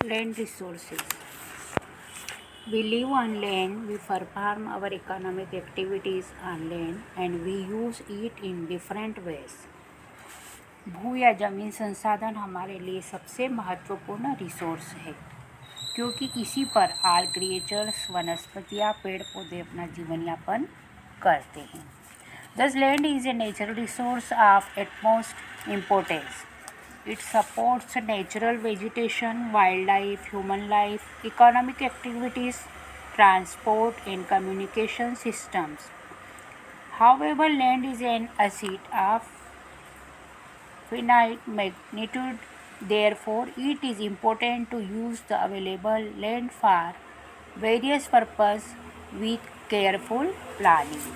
Land resources. We live on land, we perform our economic activities on land, and we use it in different ways. भू या ज़मीन संसाधन हमारे लिए सबसे महत्वपूर्ण रिसोर्स है, क्योंकि इसी पर ऑल क्रिएचर्स, वनस्पतियाँ, पेड़ पौधे अपना जीवन यापन करते हैं. Thus land is a natural resource of utmost importance. It supports natural vegetation, wildlife, human life, economic activities, transport, and communication systems. However, land is an asset of finite magnitude. Therefore, it is important to use the available land for various purposes with careful planning.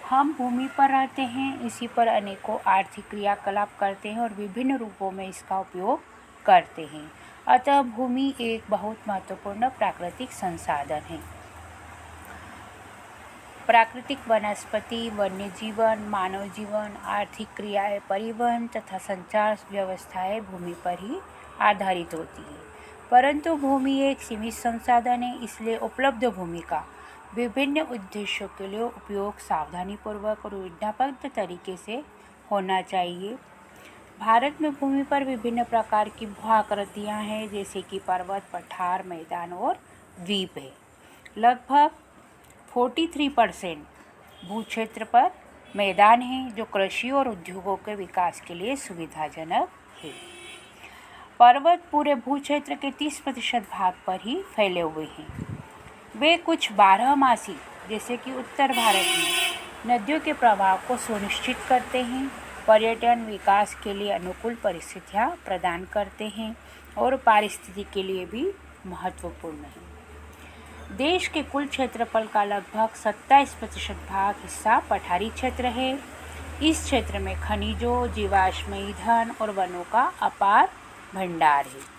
हम भूमि पर रहते हैं, इसी पर अनेकों आर्थिक क्रियाकलाप करते हैं और विभिन्न रूपों में इसका उपयोग करते हैं. अतः भूमि एक बहुत महत्वपूर्ण प्राकृतिक संसाधन है. प्राकृतिक वनस्पति, वन्य जीवन, मानव जीवन, आर्थिक क्रियाएं, परिवहन तथा संचार व्यवस्थाएं भूमि पर ही आधारित होती है. परंतु भूमि एक सीमित संसाधन है, इसलिए उपलब्ध भूमि का विभिन्न उद्देश्यों के लिए उपयोग सावधानीपूर्वक और योजनाबद्ध तरीके से होना चाहिए. भारत में भूमि पर विभिन्न प्रकार की भू आकृतियाँ हैं, जैसे कि पर्वत, पठार, मैदान और द्वीप है. लगभग 43% भू क्षेत्र पर मैदान है, जो कृषि और उद्योगों के विकास के लिए सुविधाजनक है. पर्वत पूरे भू क्षेत्र के 30% भाग पर ही फैले हुए हैं. वे कुछ बारहमासी, जैसे कि उत्तर भारत में नदियों के प्रवाह को सुनिश्चित करते हैं, पर्यटन विकास के लिए अनुकूल परिस्थितियाँ प्रदान करते हैं और पारिस्थितिकी के लिए भी महत्वपूर्ण है. देश के कुल क्षेत्रफल का लगभग 27% भाग हिस्सा पठारी क्षेत्र है. इस क्षेत्र में खनिजों, जीवाश्म ईंधन और वनों का अपार भंडार है.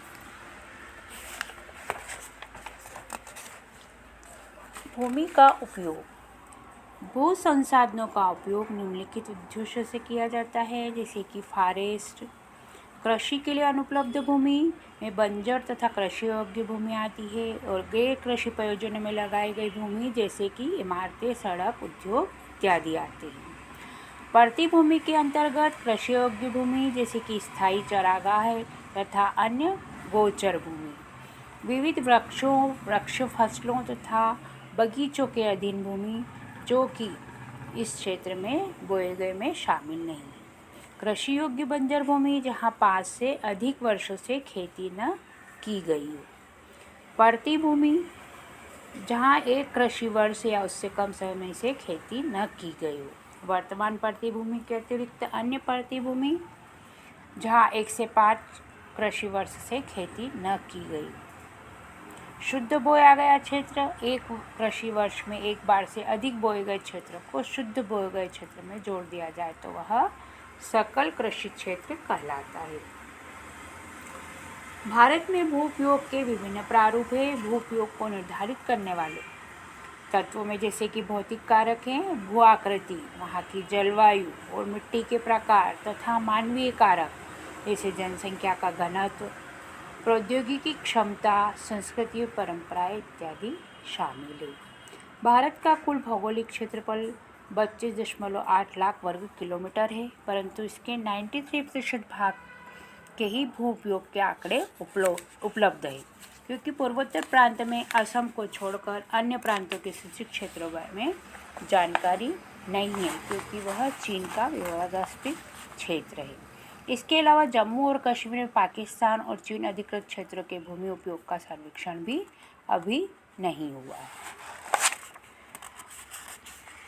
भूमि का उपयोग. भू संसाधनों का उपयोग निम्नलिखित उद्देश्यों से किया जाता है, जैसे कि फॉरेस्ट, कृषि के लिए अनुपलब्ध भूमि में बंजर तथा कृषि योग्य भूमि आती है, और गैर कृषि प्रयोजनों में लगाई गई भूमि, जैसे कि इमारतें, सड़क, उद्योग इत्यादि आते हैं. पड़ती भूमि के अंतर्गत कृषि योग्य भूमि, जैसे कि स्थायी चरागाह तथा अन्य गोचर भूमि, विविध वृक्ष फसलों तथा बगीचों के अधीन भूमि, जो कि इस क्षेत्र में बोए गए में शामिल नहीं है. कृषि योग्य बंजर भूमि, जहाँ 5 से अधिक वर्षों से खेती न की गई हो. पड़ती भूमि, जहाँ एक कृषि वर्ष या उससे कम समय से खेती न की गई हो. वर्तमान पड़ती भूमि के अतिरिक्त अन्य पड़ती भूमि, जहाँ 1 से 5 कृषि वर्ष से खेती न की गई. शुद्ध बोया गया क्षेत्र, एक कृषि वर्ष में एक बार से अधिक बोए गए क्षेत्र को शुद्ध बोए गए क्षेत्र में जोड़ दिया जाए तो वह सकल कृषि क्षेत्र कहलाता है. भारत में भू उपयोग के विभिन्न प्रारूप हैं. भू उपयोग को निर्धारित करने वाले तत्वों में जैसे कि भौतिक कारक हैं, भू आकृति, वहाँ की जलवायु और मिट्टी के प्रकार, तथा मानवीय कारक जैसे जनसंख्या का घनत्व, प्रौद्योगिकी क्षमता, संस्कृति और परंपराएं इत्यादि शामिल है. भारत का कुल भौगोलिक क्षेत्रफल 25.8 लाख वर्ग किलोमीटर है, परंतु इसके 93% भाग के ही भू उपयोग के आंकड़े उपलब्ध है, क्योंकि पूर्वोत्तर प्रांत में असम को छोड़कर अन्य प्रांतों के सूचित क्षेत्रों में जानकारी नहीं है, क्योंकि वह चीन का विवादास्पद क्षेत्र है. इसके अलावा जम्मू और कश्मीर में पाकिस्तान और चीन अधिकृत क्षेत्रों के भूमि उपयोग का सर्वेक्षण भी अभी नहीं हुआ है.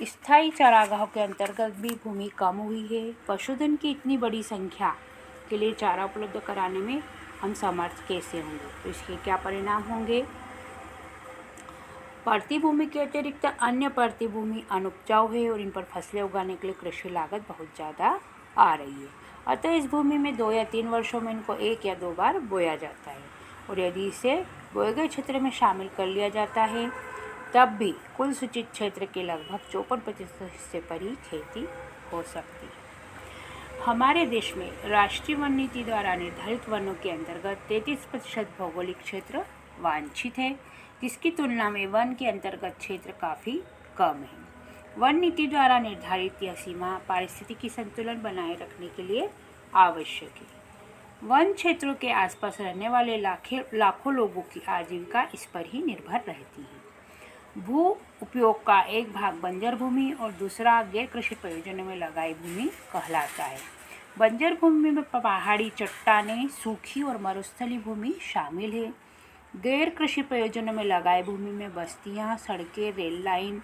स्थायी चरागाहों के अंतर्गत भी भूमि कम हुई है. पशुधन की इतनी बड़ी संख्या के लिए चारा उपलब्ध कराने में हम समर्थ कैसे होंगे, तो इसके क्या परिणाम होंगे. पड़ती भूमि के अतिरिक्त अन्य पड़ती भूमि अनुपजाऊ है और इन पर फसलें उगाने के लिए कृषि लागत बहुत ज़्यादा आ रही है. अतः इस भूमि में 2 या 3 वर्षों में इनको 1 या 2 बार बोया जाता है, और यदि इसे बोए गए क्षेत्र में शामिल कर लिया जाता है, तब भी कुल सूचित क्षेत्र के लगभग 54% हिस्से पर ही खेती हो सकती है. हमारे देश में राष्ट्रीय वन नीति द्वारा निर्धारित वनों के अंतर्गत 33% भौगोलिक क्षेत्र वांछित है, जिसकी तुलना में वन के अंतर्गत क्षेत्र काफ़ी कम है। वन नीति द्वारा निर्धारित यह सीमा पारिस्थितिकी संतुलन बनाए रखने के लिए आवश्यक है। वन क्षेत्रों के आसपास रहने वाले लाखों लोगों की आजीविका इस पर ही निर्भर रहती है। भू उपयोग का एक भाग बंजर भूमि और दूसरा गैर कृषि प्रयोजनों में लगाई भूमि कहलाता है। बंजर भूमि में पहाड़ी चट्टानें, सूखी और मरुस्थली भूमि शामिल है। गैर कृषि प्रयोजनों में लगाई भूमि में बस्तियां, सड़कें, रेल लाइन,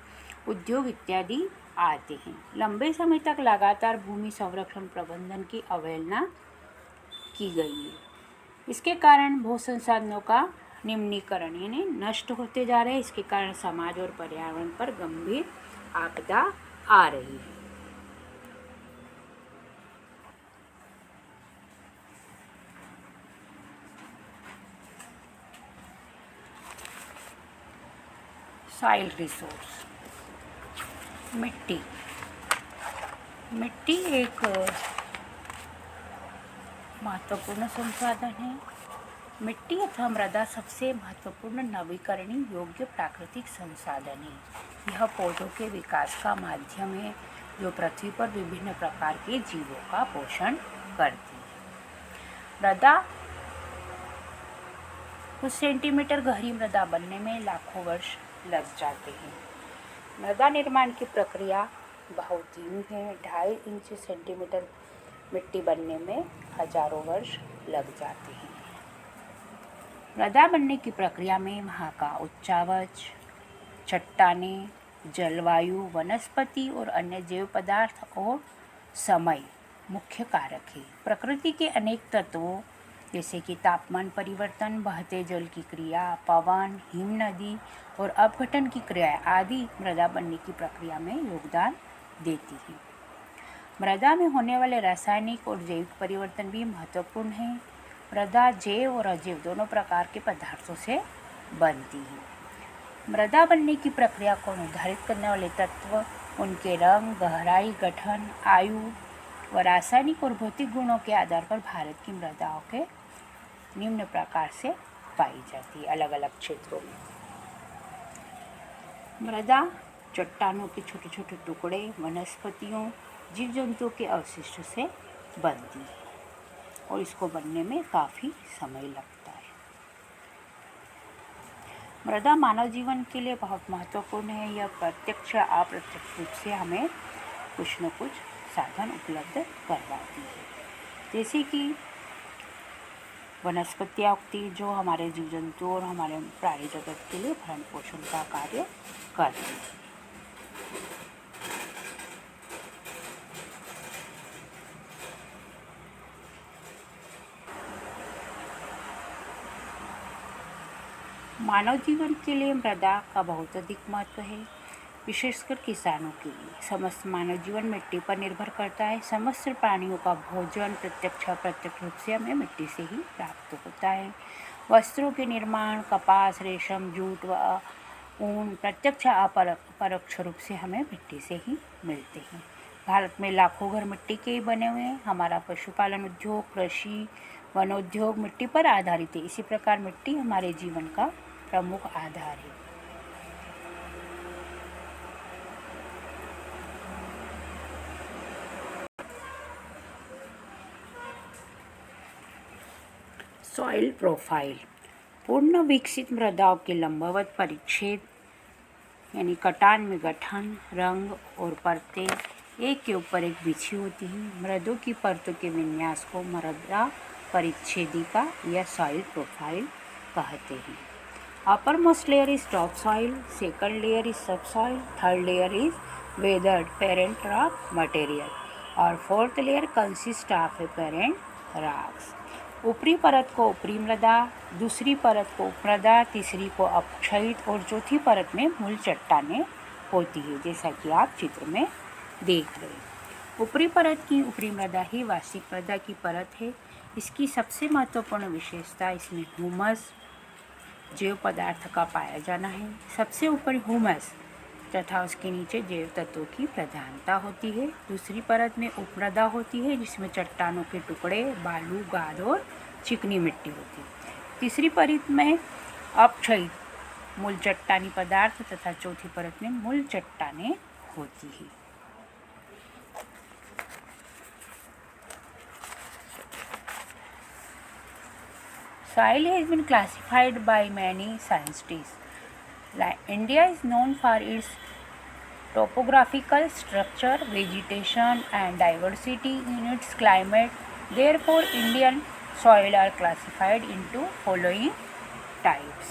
उद्योग इत्यादि आते हैं। लंबे समय तक लगातार भूमि संरक्षण प्रबंधन की अवहेलना की गई है। इसके कारण भू संसाधनों का निम्नीकरण यानी नष्ट होते जा रहे हैं। इसके कारण समाज और पर्यावरण पर गंभीर आपदा आ रही है। सॉइल रिसोर्स, मिट्टी एक महत्वपूर्ण संसाधन है। मिट्टी अथवा मृदा सबसे महत्वपूर्ण नवीकरणीय योग्य प्राकृतिक संसाधन है। यह पौधों के विकास का माध्यम है जो पृथ्वी पर विभिन्न प्रकार के जीवों का पोषण करती है। मृदा कुछ सेंटीमीटर गहरी मृदा बनने में लाखों वर्ष लग जाते हैं। मृदा निर्माण की प्रक्रिया बहुत धीमी है। 2.5 इंच सेंटीमीटर मिट्टी बनने में हजारों वर्ष लग जाते हैं। मृदा बनने की प्रक्रिया में वहाँ का उच्चावच, चट्टानें, जलवायु, वनस्पति और अन्य जैव पदार्थ और समय मुख्य कारक है। प्रकृति के अनेक तत्वों जैसे कि तापमान परिवर्तन, बहते जल की क्रिया, पवन, हिम नदी और अपघटन की क्रियाएं आदि मृदा बनने की प्रक्रिया में योगदान देती है। मृदा में होने वाले रासायनिक और जैविक परिवर्तन भी महत्वपूर्ण हैं। मृदा जैव और अजैव दोनों प्रकार के पदार्थों से बनती है। मृदा बनने की प्रक्रिया को निर्धारित करने वाले तत्व उनके रंग, गहराई, गठन, आयु व रासायनिक और भौतिक गुणों के आधार पर भारत की मृदाओं के निम्न प्रकार से पाई जाती है अलग अलग क्षेत्रों में। मृदा चट्टानों के छोटे छोटे टुकड़े, वनस्पतियों, जीव जंतुओं के अवशिष्ट से बनती है और इसको बनने में काफ़ी समय लगता है। मृदा मानव जीवन के लिए बहुत महत्वपूर्ण है। यह प्रत्यक्ष या अप्रत्यक्ष रूप से हमें कुछ न कुछ साधन उपलब्ध करवाती है, जैसे कि वनस्पतियाँ उगती जो हमारे जीव जंतु और हमारे प्राणी जगत के लिए भरण पोषण का कार्य करती है। मानव जीवन के लिए मृदा का बहुत अधिक महत्व है, विशेषकर किसानों के लिए। समस्त मानव जीवन मिट्टी पर निर्भर करता है। समस्त प्राणियों का भोजन प्रत्यक्ष अप्रत्यक्ष रूप से हमें मिट्टी से ही प्राप्त होता है। वस्त्रों के निर्माण, कपास, रेशम, जूट व ऊन प्रत्यक्ष अपरोक्ष रूप से हमें मिट्टी से ही मिलते हैं। भारत में लाखों घर मिट्टी के ही बने हुए हैं। हमारा पशुपालन उद्योग, कृषि, वनोद्योग मिट्टी पर आधारित है। इसी प्रकार मिट्टी हमारे जीवन का प्रमुख आधार है। सॉइल प्रोफाइल, पूर्ण विकसित मृदाओं के लंबवत परिच्छेद यानी कटान में गठन, रंग और परतें एक के ऊपर एक बिछी होती हैं। मृदों की परतों के विन्यास को मृदा परिच्छेदिका या सॉइल प्रोफाइल कहते हैं। Uppermost layer is topsoil, second layer is subsoil, third layer is weathered parent rock material और fourth layer consist of a parent rocks. ऊपरी परत को ऊपरी मृदा, दूसरी परत को उपमृदा, तीसरी को अपक्षयित और चौथी परत में मूल चट्टानें होती है, जैसा कि आप चित्र में देख रहे हैं। ऊपरी परत की ऊपरी मृदा ही वास्तविक मृदा की परत है। इसकी सबसे महत्वपूर्ण विशेषता इसमें ह्यूमस जैव पदार्थ का पाया जाना है। सबसे ऊपर ह्यूमस तथा उसके नीचे जैव तत्वों की प्रधानता होती है। दूसरी परत में उपमृदा होती है जिसमें चट्टानों के टुकड़े, बालू, गाद और चिकनी मिट्टी होती है। तीसरी परत में अपक्षयित मूल चट्टानी पदार्थ तथा चौथी परत में मूल चट्टानें होती है। Soil has been classified by many scientists. India is known for its topographical structure, vegetation, and diversity in its climate. Therefore, Indian soil are classified into following types.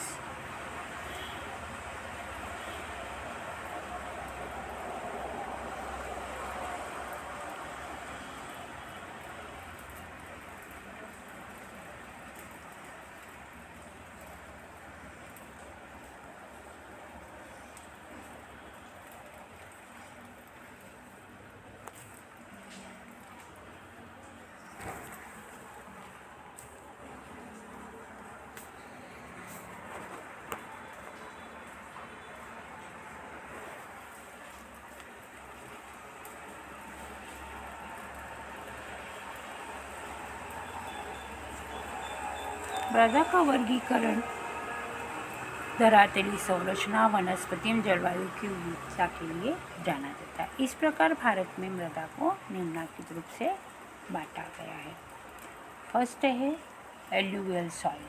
मृदा का वर्गीकरण धरातली संरचना, वनस्पति एवं जलवायु की विविधता के लिए जाना जाता है। इस प्रकार भारत में मृदा को निम्नलिखित रूप से बांटा गया है। फर्स्ट है alluvial soil.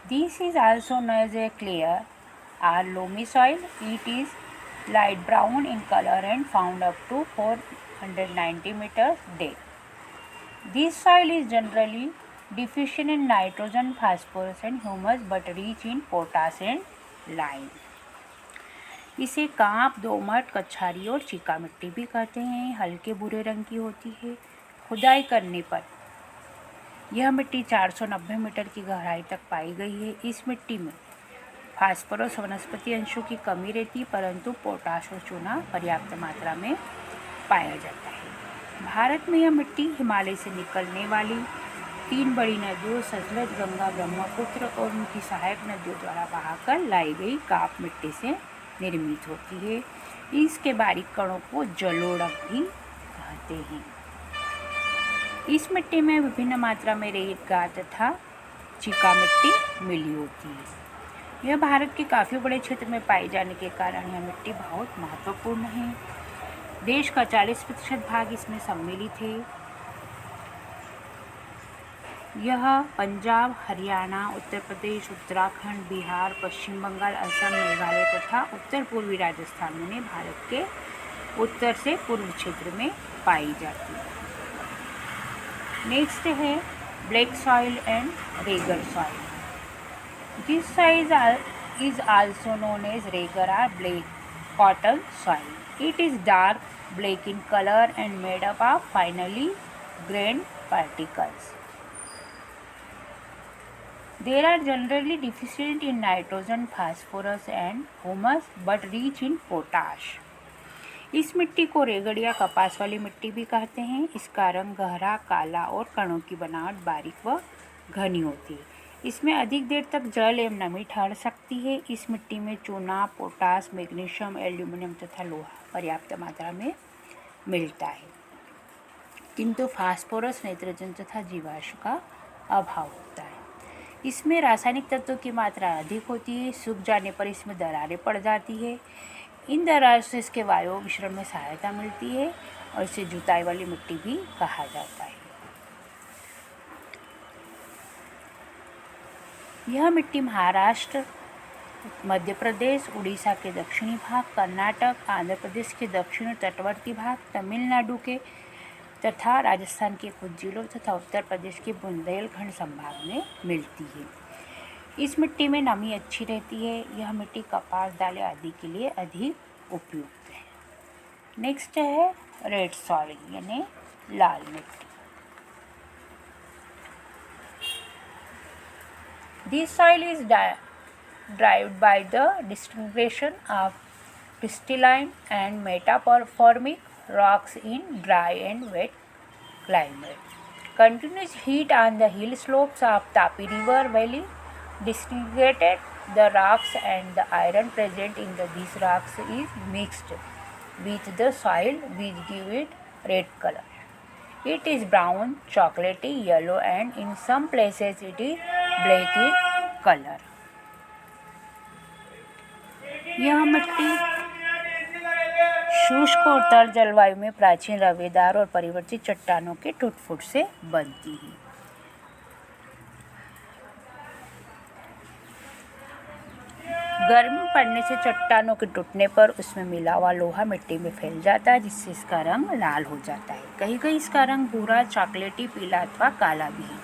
This is also known as a clayey or loamy soil. It is light brown in colour and found up to 490 metre depth. This soil is generally deficient in nitrogen, phosphorus and humus but rich in potash and lime. इसे कांप, दोमट, कछारी और Chica मिट्टी भी कहते हैं। हल्के भूरे रंग की होती है। खुदाई करने पर यह मिट्टी 490 मीटर की गहराई तक पाई गई है। इस मिट्टी में फास्फोरस वनस्पति अंशों की कमी रहती, परंतु पोटाश और चूना पर्याप्त मात्रा में पाया जाता है। भारत में यह मिट्टी हिमालय से निकलने वाली 3 बड़ी नदियों सतलज, गंगा, ब्रह्मपुत्र और उनकी सहायक नदियों द्वारा बहाकर लाई गई काप मिट्टी से निर्मित होती है। इसके बारीक कणों को जलोढ़ भी कहते हैं। इस मिट्टी में विभिन्न मात्रा में रेत, गाद तथा चीका मिट्टी मिली होती है। यह भारत के काफ़ी बड़े क्षेत्र में पाए जाने के कारण यह मिट्टी बहुत महत्वपूर्ण है। देश का 40% भाग इसमें सम्मिलित है। यह पंजाब, हरियाणा, उत्तर प्रदेश, उत्तराखंड, बिहार, पश्चिम बंगाल, असम, मेघालय तथा उत्तर पूर्वी राजस्थान में भारत के उत्तर से पूर्व क्षेत्र में पाई जाती है। नेक्स्ट है black soil and regur soil. This soil is also known as regur और black cotton soil. It is dark black in colour and made up of finely grained particles. They are generally deficient in nitrogen, phosphorus and humus but rich in potash. इस मिट्टी को रेगड़ या कपास वाली मिट्टी भी कहते हैं। इसका रंग गहरा काला और कणों की बनावट बारीक व घनी होती है। इसमें अधिक देर तक जल एवं नमी ठहर सकती है। इस मिट्टी में चूना, पोटास, मैग्नीशियम, एल्यूमिनियम तथा लोहा पर्याप्त मात्रा में मिलता है, किंतु फास्फोरस, नाइट्रोजन तथा जीवाश्म का अभाव होता है। इसमें रासायनिक तत्वों की मात्रा अधिक होती है। सूख जाने पर इसमें दरारें पड़ जाती है। इन दरारों से इसके वायु मिश्रण में सहायता मिलती है और इसे जुताई वाली मिट्टी भी कहा जाता है। यह मिट्टी महाराष्ट्र, मध्य प्रदेश, उड़ीसा के दक्षिणी भाग, कर्नाटक, आंध्र प्रदेश के दक्षिणी तटवर्ती भाग, तमिलनाडु के तथा राजस्थान के कुछ जिलों तथा उत्तर प्रदेश के बुंदेलखंड संभाग में मिलती है। इस मिट्टी में नमी अच्छी रहती है। यह मिट्टी कपास, दालें आदि के लिए अधिक उपयुक्त है। नेक्स्ट है रेड सॉइल यानी लाल मिट्टी। This soil is derived by the disintegration of crystalline and metamorphic rocks in dry and wet climate. Continuous heat on the hill slopes of Tapi River Valley disintegrated The rocks and the iron present in these rocks is mixed with the soil, which give it red color. It is brown, chocolatey, yellow, and in some places it is black in color. यह मिट्टी शुष्क और तर जलवायु में प्राचीन रवेदार और परिवर्तित चट्टानों के टूट-फूट से बनती है। गर्मी पड़ने से चट्टानों के टूटने पर उसमें मिला हुआ लोहा मिट्टी में फैल जाता है, जिससे इसका रंग लाल हो जाता है। कहीं कहीं इसका रंग भूरा, चॉकलेटी, पीला अथवा काला भी है।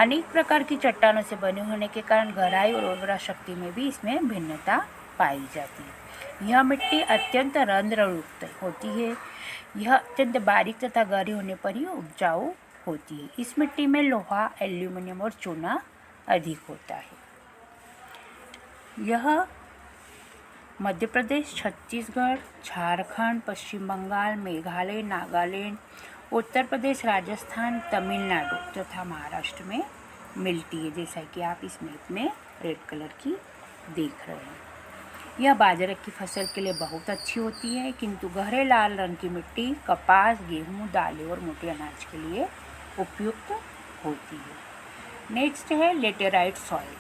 अनेक प्रकार की चट्टानों से बने होने के कारण गहराई और उर्वरा शक्ति में भी इसमें भिन्नता पाई जाती है। यह मिट्टी अत्यंत रंध्रयुक्त होती है। यह अत्यंत बारीक तथा गहरी होने पर ही उपजाऊ होती है। इस मिट्टी में लोहा, एल्यूमिनियम और चूना अधिक होता है। यह मध्य प्रदेश, छत्तीसगढ़, झारखंड, पश्चिम बंगाल, मेघालय, नागालैंड, उत्तर प्रदेश, राजस्थान, तमिलनाडु तथा महाराष्ट्र में मिलती है, जैसा कि आप इस मैप में रेड कलर की देख रहे हैं। यह बाजरे की फसल के लिए बहुत अच्छी होती है, किंतु गहरे लाल रंग की मिट्टी कपास, गेहूं, दालें और मोटे अनाज के लिए उपयुक्त होती है। नेक्स्ट है laterite soil.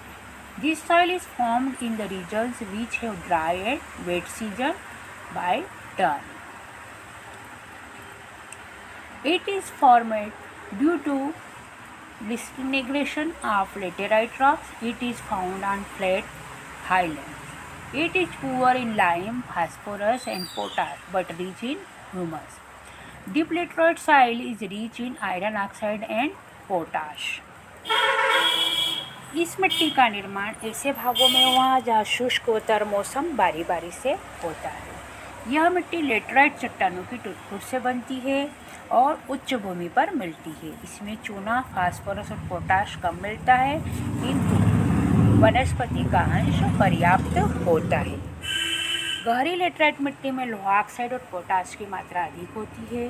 This soil is formed in the regions which have dry and wet season by turn. It is formed due to disintegration of laterite rocks. It is found on flat highlands. It is poor in lime, phosphorus and potash, but rich in humus. Deep laterite soil is rich in iron oxide and potash. इस मिट्टी का निर्माण ऐसे भागों में हुआ जहाँ शुष्क व तर मौसम बारी बारी से होता है। यह मिट्टी लेटराइट चट्टानों की टूट-फूट से बनती है और उच्च भूमि पर मिलती है। इसमें चूना, फास्फोरस और पोटाश कम मिलता है, किंतु वनस्पति का अंश पर्याप्त होता है। गहरी लेटराइट मिट्टी में लोहा ऑक्साइड और पोटाश की मात्रा अधिक होती है।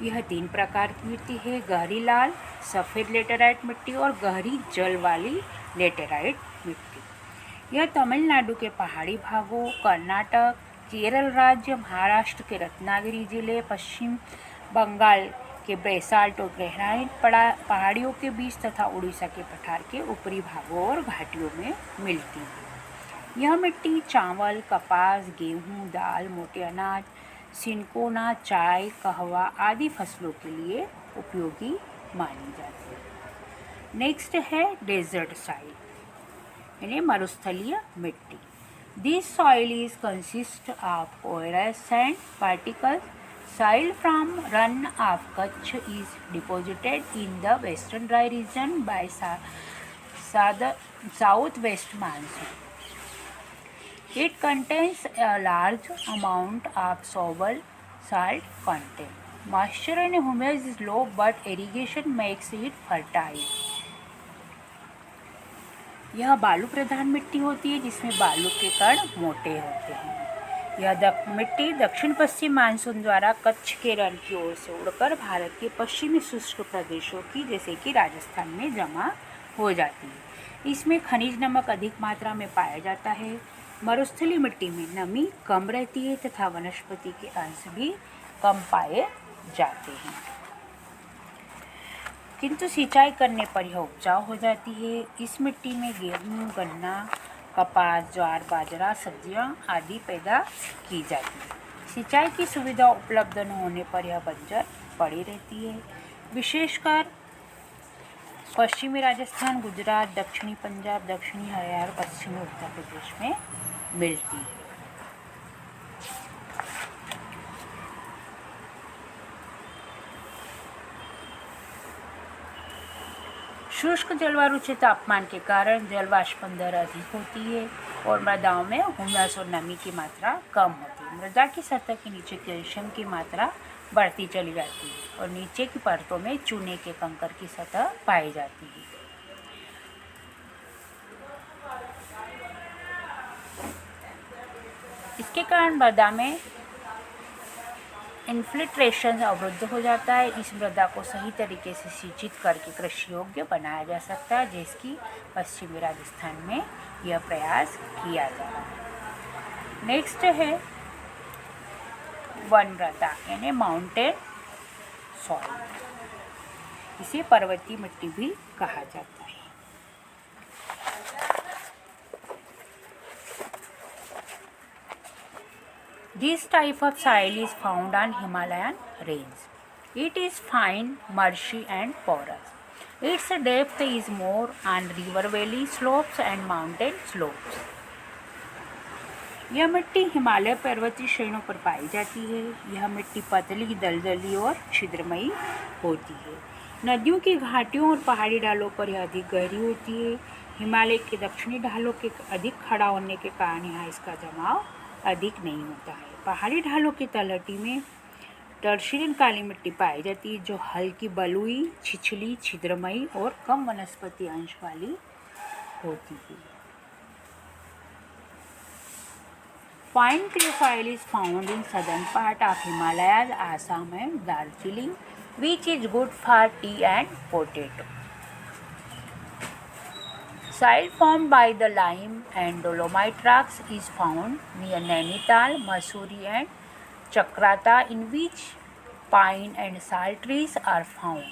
यह 3 प्रकार की मिट्टी है: गहरी लाल, सफ़ेद लेटेराइट मिट्टी और गहरी जल वाली लेटेराइट मिट्टी। यह तमिलनाडु के पहाड़ी भागों, कर्नाटक, केरल राज्य, महाराष्ट्र के रत्नागिरी जिले, पश्चिम बंगाल के बेसाल्ट और ग्रेनाइट पहाड़ियों के बीच तथा उड़ीसा के पठार के ऊपरी भागों और घाटियों में मिलती है। यह मिट्टी चावल, कपास, गेहूँ, दाल, मोटे अनाज, सिनकोना, चाय, कहवा आदि फसलों के लिए उपयोगी मानी जाती है। नेक्स्ट है डेजर्ट सॉइल, यानी मरुस्थलीय मिट्टी। This soil is consist of porous sand particles. Soil from run of Kutch is deposited in the western dry region by southwest monsoon. It contains a large amount of soluble salt content. Moisture and humus is low, but irrigation makes it fertile. यह बालू प्रधान मिट्टी होती है, जिसमें बालू के कण मोटे होते हैं। यह मिट्टी दक्षिण पश्चिम मानसून द्वारा कच्छ के रण की ओर से उड़कर भारत के पश्चिमी शुष्क प्रदेशों की, जैसे कि राजस्थान में जमा हो जाती है। इसमें खनिज नमक अधिक मात्रा में पाया जाता है। मरुस्थलीय मिट्टी में नमी कम रहती है तथा वनस्पति के अंश भी कम पाए जाते हैं, किंतु सिंचाई करने पर यह उपजाऊ हो जाती है। इस मिट्टी में गेहूँ, गन्ना, कपास, ज्वार, बाजरा, सब्जियां आदि पैदा की जाती है। सिंचाई की सुविधा उपलब्ध न होने पर यह बंजर पड़ी रहती है। विशेषकर पश्चिमी राजस्थान, गुजरात, दक्षिणी पंजाब, दक्षिणी हरियाणा, पश्चिमी उत्तर प्रदेश में मिलती है। शुष्क जलवायु उच्च तापमान के कारण जल वाष्पन दर अधिक होती है और मृदाओं में हुमस और नमी की मात्रा कम होती है। मृदा की सतह के नीचे कैल्शियम की मात्रा बढ़ती चली जाती है और नीचे की परतों में चूने के कंकर की सतह पाई जाती है। इसके कारण मृदा में इन्फिल्ट्रेशन अवरुद्ध हो जाता है। इस मृदा को सही तरीके से सिंचित करके कृषि योग्य बनाया जा सकता है, जिसकी पश्चिमी राजस्थान में यह प्रयास किया जा रहा है। नेक्स्ट है वन मृदा यानी माउंटेन सॉइल, इसे पर्वतीय मिट्टी भी कहा जाता है। This type of soil is found on Himalayan range. It is fine, marshy and porous. Its depth is more on river valley slopes and mountain slopes. यह मिट्टी हिमालय पर्वतीय श्रेणियों पर पाई जाती है। यह मिट्टी पतली, दलदली और छिद्रमयी होती है। नदियों की घाटियों और पहाड़ी ढालों पर यह अधिक गहरी होती है। हिमालय के दक्षिणी ढालों के अधिक खड़ा होने के कारण यहाँ इसका जमाव अधिक नहीं होता है। पहाड़ी ढालों की तलहटी में टर्शीयन काली मिट्टी पाई जाती है, जो हल्की बलुई, छिछली, छिद्रमयी और कम वनस्पति अंश वाली होती है। Fine clay soil is found in southern part of Himalayas, Assam and Darjeeling, which is good for tea and potato. Soil formed by the lime and dolomite rocks is found near Nainital, Mussoorie and Chakrata, in which pine and sal trees are found.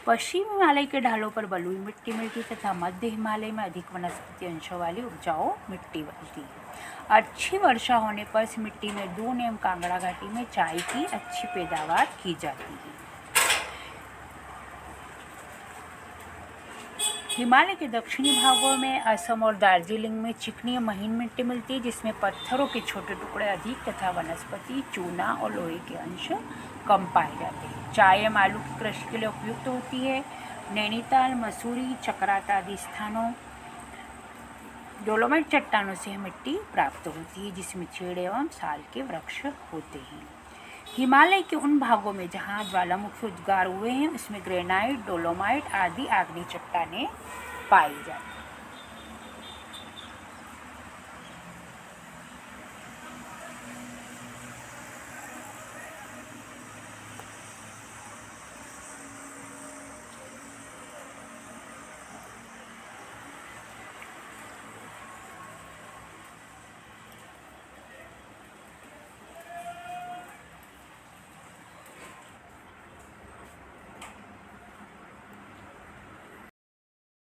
पश्चिम हिमालय के ढालों पर बलुई मिट्टी मिलती तथा मध्य हिमालय में अधिक वनस्पति अंशों वाली उपजाऊ मिट्टी बनती है। अच्छी वर्षा होने पर इस मिट्टी में दून एवं कांगड़ा घाटी में चाय की अच्छी पैदावार की जाती है। हिमालय के दक्षिणी भागों में असम और दार्जिलिंग में चिकनी महीन मिट्टी मिलती है, जिसमें पत्थरों के छोटे टुकड़े अधिक तथा वनस्पति, चूना और लोहे के अंश कम पाए जाते हैं। चाय एवं आलू की कृषि के लिए उपयुक्त होती है। नैनीताल, मसूरी, चक्राता आदि स्थानों डोलोमाइट चट्टानों से मिट्टी प्राप्त होती है, जिसमें चीड़ एवं साल के वृक्ष होते हैं। हिमालय के उन भागों में जहाँ ज्वालामुखी उद्गार हुए हैं, उसमें ग्रेनाइट, डोलोमाइट आदि आग्नेय चट्टानें पाई जाती हैं।